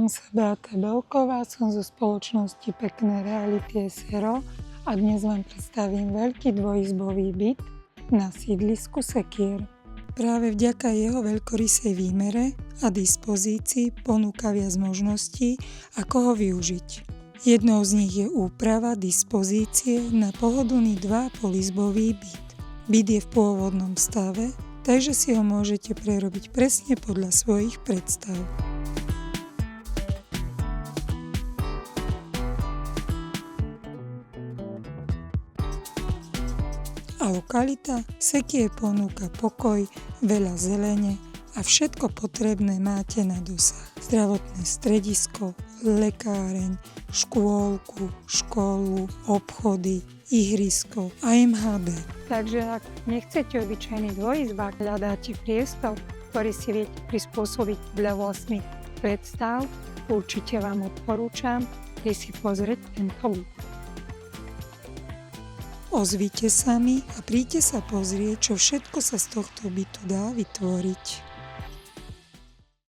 Volám sa Beata Belková, som zo spoločnosti Pekné reality SRO a dnes vám predstavím veľký dvojizbový byt na sídlisku Sekier. Práve vďaka jeho veľkorysej výmere a dispozícii ponúka viac možností, ako ho využiť. Jednou z nich je úprava dispozície na pohodlný 2,5-izbový byt. Byt je v pôvodnom stave, takže si ho môžete prerobiť presne podľa svojich predstav. A lokalita Sekier ponúka pokoj, veľa zelene a všetko potrebné máte na dosah. Zdravotné stredisko, lekáreň, škôlku, školu, obchody, ihrisko a MHD. Takže ak nechcete obyčajný dvojizbák, hľadáte priestor, ktorý si viete prispôsobiť podľa vlastných predstav, určite vám odporúčam si pozrieť tento byt. Ozvite sa mi a príďte sa pozrieť, čo všetko sa z tohto bytu dá vytvoriť.